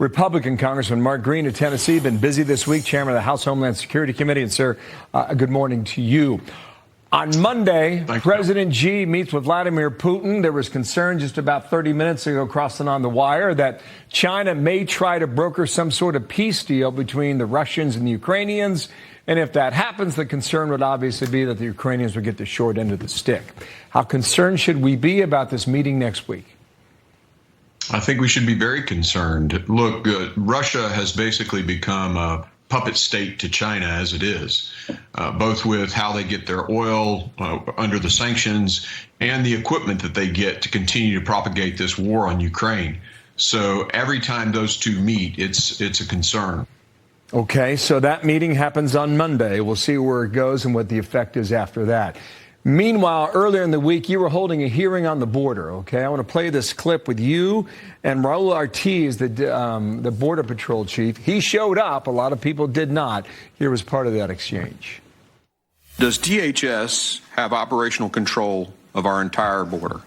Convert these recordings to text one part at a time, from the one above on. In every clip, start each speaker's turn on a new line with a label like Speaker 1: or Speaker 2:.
Speaker 1: Republican Congressman Mark Green of Tennessee. Been busy this week, chairman of the House Homeland Security Committee. And, sir, good morning to you. On Monday, President Xi meets with Vladimir Putin. There was concern just about 30 minutes ago, crossing on the wire, that China may try to broker some sort of peace deal between the Russians and the Ukrainians. And if that happens, the concern would obviously be that the Ukrainians would get the short end of the stick. How concerned should we be about this meeting next week?
Speaker 2: I think we should be very concerned. Look, Russia has basically become a puppet state to China as it is, both with how they get their oil under the sanctions and the equipment that they get to continue to propagate this war on Ukraine. So every time those two meet, it's a concern.
Speaker 1: Okay, so that meeting happens on Monday. We'll see where it goes and what the effect is after that. Meanwhile, earlier in the week, you were holding a hearing on the border, okay? I want to play this clip with you and Raul Ortiz, the Border Patrol chief. He showed up. A lot of people did not. Here was part of that exchange.
Speaker 3: Does DHS have operational control of our entire border?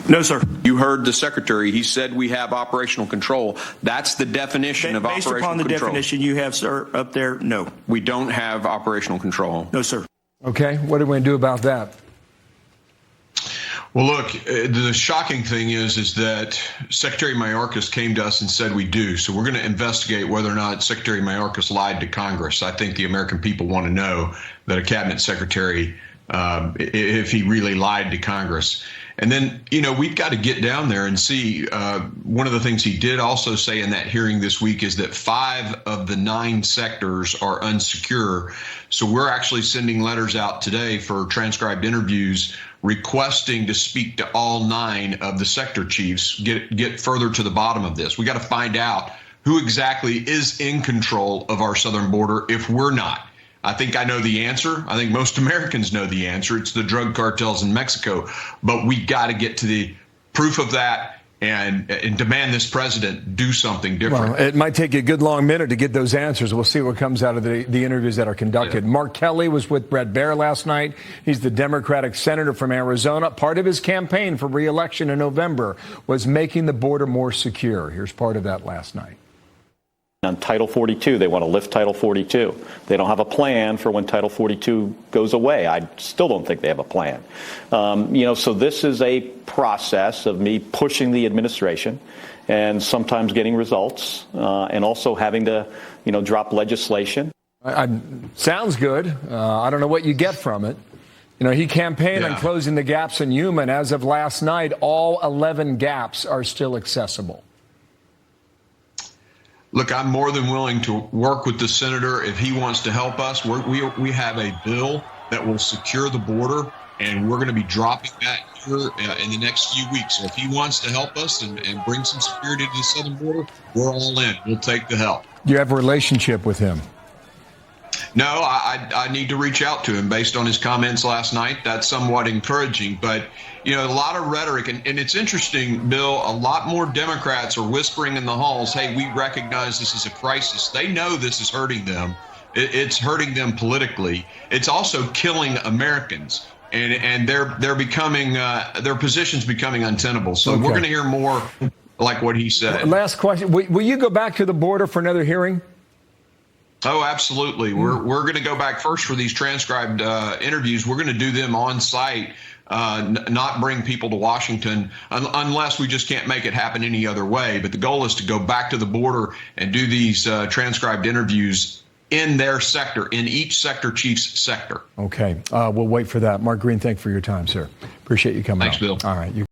Speaker 4: No, sir.
Speaker 3: You heard the secretary. He said we have operational control. That's the definition of operational control.
Speaker 4: Based upon the definition you have, sir, up there, no.
Speaker 3: We don't have operational control.
Speaker 4: No, sir.
Speaker 1: Okay, what are we going to do about that?
Speaker 2: Well, look, the shocking thing is that Secretary Mayorkas came to us and said we do. So we're going to investigate whether or not Secretary Mayorkas lied to Congress. I think the American people want to know that a cabinet secretary, if he really lied to Congress. And then, we've got to get down there and see. One of the things he did also say in that hearing this week is that 5 of the 9 sectors are unsecure. So we're actually sending letters out today for transcribed interviews requesting to speak to all 9 of the sector chiefs, get further to the bottom of this. We got to find out who exactly is in control of our southern border if we're not. I think I know the answer. I think most Americans know the answer. It's the drug cartels in Mexico. But we got to get to the proof of that and demand this president do something different.
Speaker 1: Well, it might take you a good long minute to get those answers. We'll see what comes out of the interviews that are conducted. Yeah. Mark Kelly was with Bret Baier last night. He's the Democratic senator from Arizona. Part of his campaign for re-election in November was making the border more secure. Here's part of that last night.
Speaker 5: On Title 42, they want to lift Title 42. They don't have a plan for when Title 42 goes away. I still don't think they have a plan. So this is a process of me pushing the administration and sometimes getting results and also having to, drop legislation.
Speaker 1: Sounds good. I don't know what you get from it. He campaigned on closing the gaps in Yuma, and as of last night, all 11 gaps are still accessible.
Speaker 2: Look, I'm more than willing to work with the senator if he wants to help us. We have a bill that will secure the border, and we're going to be dropping that here in the next few weeks. So if he wants to help us and bring some security to the southern border, we're all in. We'll take the help.
Speaker 1: Do you have a relationship with him?
Speaker 2: No, I need to reach out to him based on his comments last night. That's somewhat encouraging. But, a lot of rhetoric. And it's interesting, Bill, a lot more Democrats are whispering in the halls, hey, we recognize this is a crisis. They know this is hurting them. It's hurting them politically. It's also killing Americans. And they're becoming their position's becoming untenable. So we're going to hear more like what he said.
Speaker 1: Last question. Will you go back to the border for another hearing?
Speaker 2: Oh, absolutely. We're going to go back first for these transcribed interviews. We're going to do them on site, not bring people to Washington unless we just can't make it happen any other way. But the goal is to go back to the border and do these transcribed interviews in their sector, in each sector chief's sector.
Speaker 1: Okay. We'll wait for that. Mark Green, thank you for your time, sir. Appreciate you coming.
Speaker 2: Thanks, Bill.
Speaker 1: All right.